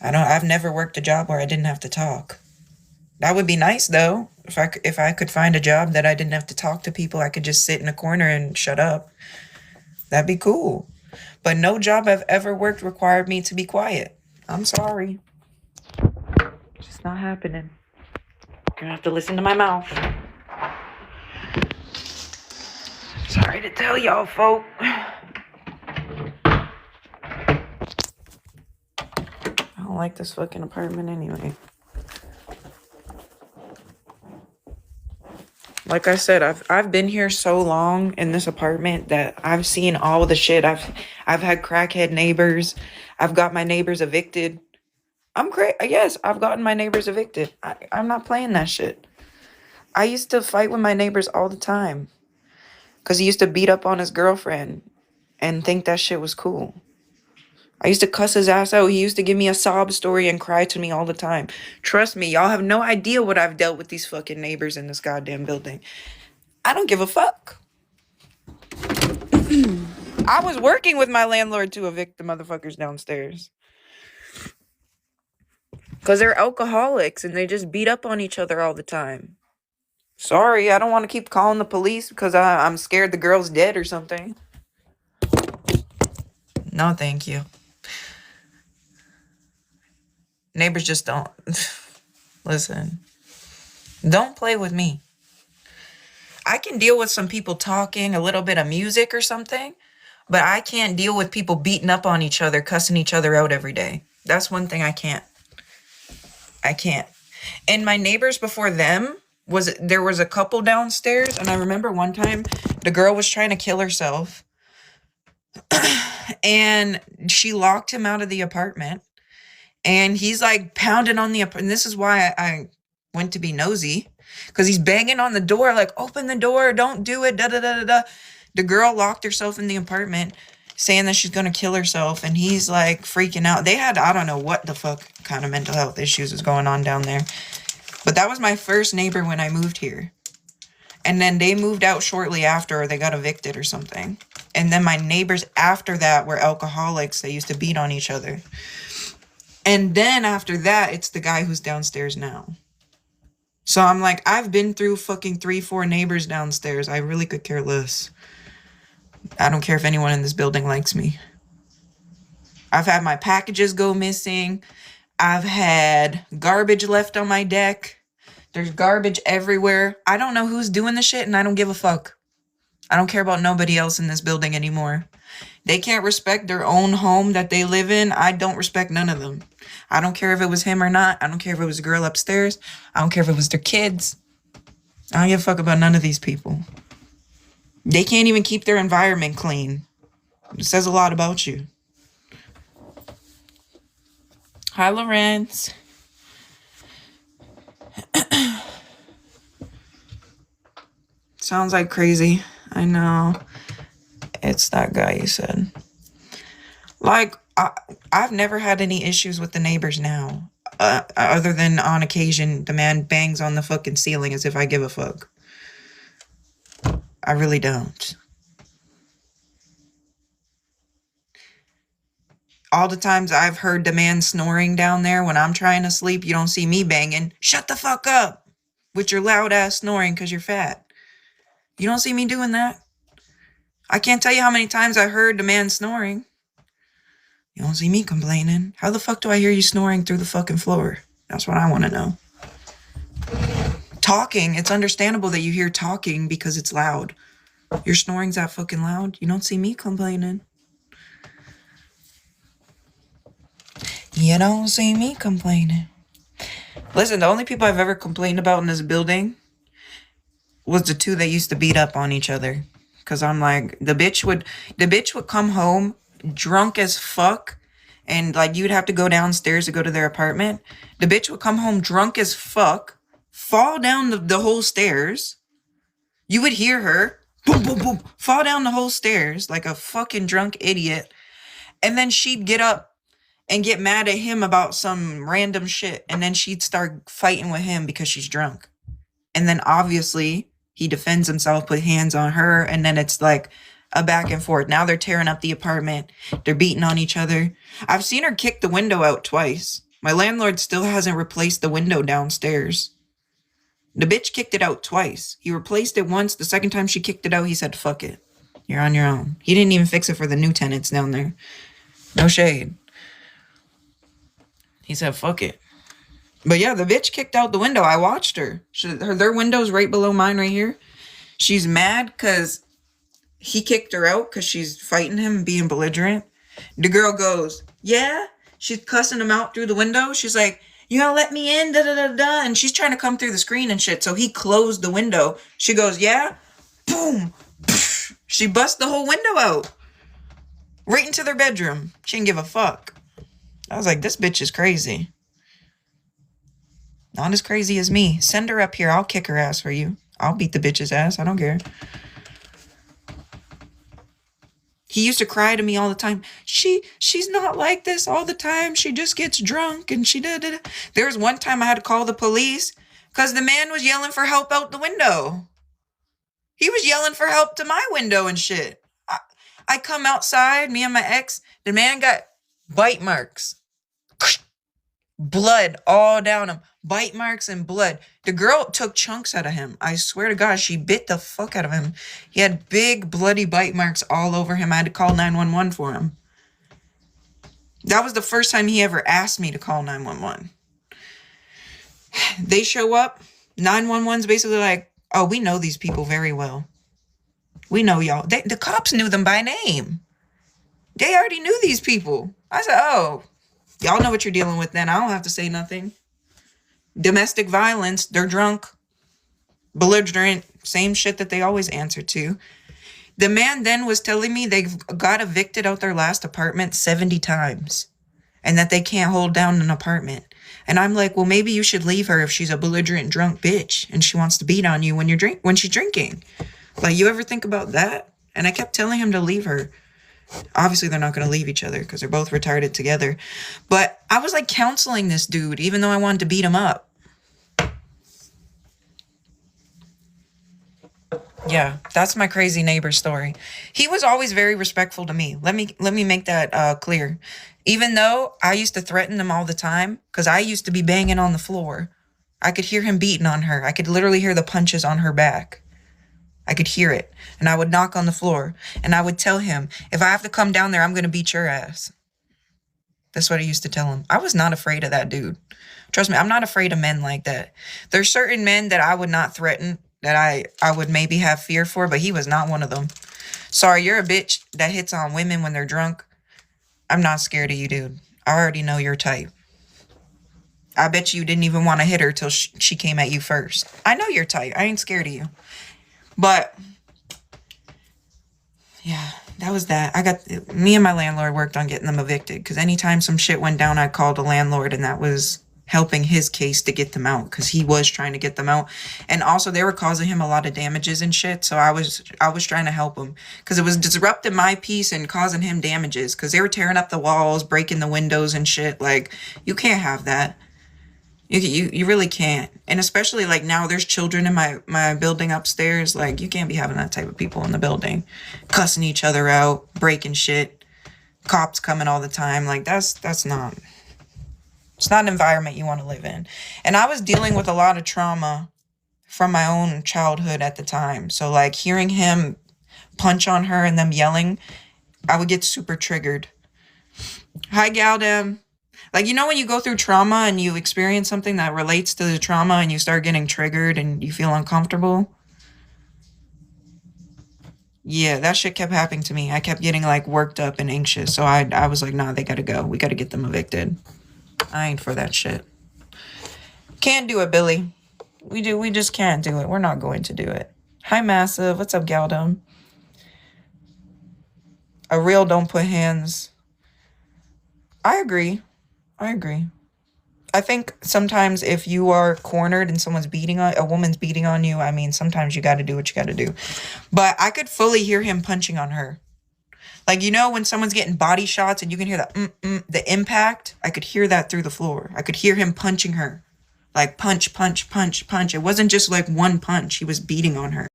I've never worked a job where I didn't have to talk. That would be nice though. If I could find a job that I didn't have to talk to people, I could just sit in a corner and shut up. That'd be cool. But no job I've ever worked required me to be quiet. I'm sorry. It's just not happening. Gonna have to listen to my mouth. Sorry to tell y'all, folk. I don't like this fucking apartment anyway. Like I said, I've been here so long in this apartment that I've seen all the shit. I've had crackhead neighbors. I've got my neighbors evicted. I'm great. Yes, I've gotten my neighbors evicted. I'm not playing that shit. I used to fight with my neighbors all the time because he used to beat up on his girlfriend and think that shit was cool. I used to cuss his ass out. He used to give me a sob story and cry to me all the time. Trust me, y'all have no idea what I've dealt with these fucking neighbors in this goddamn building. I don't give a fuck. I was working with my landlord to evict the motherfuckers downstairs. Because they're alcoholics and they just beat up on each other all the time. Sorry, I don't want to keep calling the police because I'm scared the girl's dead or something. No, thank you. Neighbors just don't. Listen, don't play with me. I can deal with some people talking, a little bit of music or something, but I can't deal with people beating up on each other, cussing each other out every day. That's one thing I can't. I can't. And my neighbors before them, there was a couple downstairs, and I remember one time the girl was trying to kill herself and she locked him out of the apartment, and he's like pounding on the and this is why I went to be nosy, because he's banging on the door like, open the door, don't do it, da da da da da. The girl locked herself in the apartment saying that she's gonna kill herself, and he's like freaking out. They had, I don't know what the fuck kind of mental health issues was going on down there. But that was my first neighbor when I moved here. And then they moved out shortly after, or they got evicted or something. And then my neighbors after that were alcoholics. They used to beat on each other. And then after that, it's the guy who's downstairs now. So I'm like, I've been through fucking 3-4 neighbors downstairs. I really could care less. I don't care if anyone in this building likes me. I've had my packages go missing. I've had garbage left on my deck. There's garbage everywhere. I don't know who's doing the shit, and I don't give a fuck. I don't care about nobody else in this building anymore. They can't respect their own home that they live in. I don't respect none of them. I don't care if it was him or not. I don't care if it was a girl upstairs. I don't care if it was their kids. I don't give a fuck about none of these people. They can't even keep their environment clean. It says a lot about you. Hi, Lawrence. Sounds like crazy. I know. It's that guy you said. Like, I've never had any issues with the neighbors now. Other than on occasion, the man bangs on the fucking ceiling as if I give a fuck. I really don't. All the times I've heard the man snoring down there when I'm trying to sleep, you don't see me banging, shut the fuck up with your loud ass snoring because you're fat. You don't see me doing that. I can't tell you how many times I heard the man snoring. You don't see me complaining. How the fuck do I hear you snoring through the fucking floor? That's what I want to know. Talking, it's understandable that you hear talking because it's loud. Your snoring's that fucking loud. You don't see me complaining. You don't see me complaining. Listen, the only people I've ever complained about in this building was the two that used to beat up on each other. Cause I'm like, the bitch would come home drunk as fuck, and like you'd have to go downstairs to go to their apartment. The bitch would come home drunk as fuck, fall down the whole stairs. You would hear her boom, boom, boom, fall down the whole stairs like a fucking drunk idiot. And then she'd get up and get mad at him about some random shit. And then she'd start fighting with him because she's drunk. And then obviously he defends himself, put hands on her. And then it's like a back and forth. Now they're tearing up the apartment. They're beating on each other. I've seen her kick the window out twice. My landlord still hasn't replaced the window downstairs. The bitch kicked it out twice. He replaced it once. The second time she kicked it out, he said, fuck it. You're on your own. He didn't even fix it for the new tenants down there. No shade. He said, fuck it. But yeah, the bitch kicked out the window. I watched her. Their window's right below mine right here. She's mad because he kicked her out because she's fighting him and being belligerent. The girl goes, yeah? She's cussing him out through the window. She's like, you gonna let me in? Da da da da. And she's trying to come through the screen and shit. So he closed the window. She goes, yeah? Boom. She bust the whole window out. Right into their bedroom. She didn't give a fuck. I was like, this bitch is crazy. Not as crazy as me. Send her up here. I'll kick her ass for you. I'll beat the bitch's ass. I don't care. He used to cry to me all the time. She's not like this all the time. She just gets drunk and she da da da. There was one time I had to call the police because the man was yelling for help out the window. He was yelling for help to my window and shit. I come outside, me and my ex. The man got bite marks. Blood all down him. Bite marks and blood. The girl took chunks out of him. I swear to God, she bit the fuck out of him. He had big bloody bite marks all over him. I had to call 911 for him. That was the first time he ever asked me to call 911. They show up. 911's basically like, oh, we know these people very well. We know y'all. The cops knew them by name. They already knew these people. I said, oh, y'all know what you're dealing with then. I don't have to say nothing. Domestic violence. They're drunk. Belligerent. Same shit that they always answer to. The man then was telling me they got evicted out their last apartment 70 times. And that they can't hold down an apartment. And I'm like, well, maybe you should leave her if she's a belligerent drunk bitch. And she wants to beat on you when she's drinking. Like, you ever think about that? And I kept telling him to leave her. Obviously, they're not going to leave each other because they're both retarded together. But I was like counseling this dude, even though I wanted to beat him up. Yeah, that's my crazy neighbor story. He was always very respectful to me. Let me make that clear. Even though I used to threaten him all the time because I used to be banging on the floor. I could hear him beating on her. I could literally hear the punches on her back. I could hear it. And I would knock on the floor. And I would tell him, if I have to come down there, I'm going to beat your ass. That's what I used to tell him. I was not afraid of that dude. Trust me, I'm not afraid of men like that. There's certain men that I would not threaten, that I would maybe have fear for, but he was not one of them. Sorry, you're a bitch that hits on women when they're drunk. I'm not scared of you, dude. I already know your type. I bet you didn't even want to hit her till she came at you first. I know your type. I ain't scared of you. But, yeah, that was that. Me and my landlord worked on getting them evicted. Because anytime some shit went down, I called the landlord. And that was helping his case to get them out. Because he was trying to get them out. And also, they were causing him a lot of damages and shit. So I was trying to help him. Because it was disrupting my peace and causing him damages. Because they were tearing up the walls, breaking the windows and shit. Like, you can't have that. You really can't. And especially like now there's children in my building upstairs. Like, you can't be having that type of people in the building. Cussing each other out, breaking shit. Cops coming all the time. Like, that's not, it's not an environment you want to live in. And I was dealing with a lot of trauma from my own childhood at the time. So like hearing him punch on her and them yelling, I would get super triggered. Hi, Galdem. Like, you know when you go through trauma and you experience something that relates to the trauma and you start getting triggered and you feel uncomfortable? Yeah, that shit kept happening to me. I kept getting, like, worked up and anxious. So I was like, nah, they gotta go. We gotta get them evicted. I ain't for that shit. Can't do it, Billy. We just can't do it. We're not going to do it. Hi, Massive. What's up, Galdom? A real don't put hands. I agree. I think sometimes if you are cornered and a woman's beating on you, I mean, sometimes you got to do what you got to do. But I could fully hear him punching on her. Like, you know, when someone's getting body shots and you can hear the impact, I could hear that through the floor. I could hear him punching her. Like, punch, punch, punch, punch. It wasn't just like one punch. He was beating on her.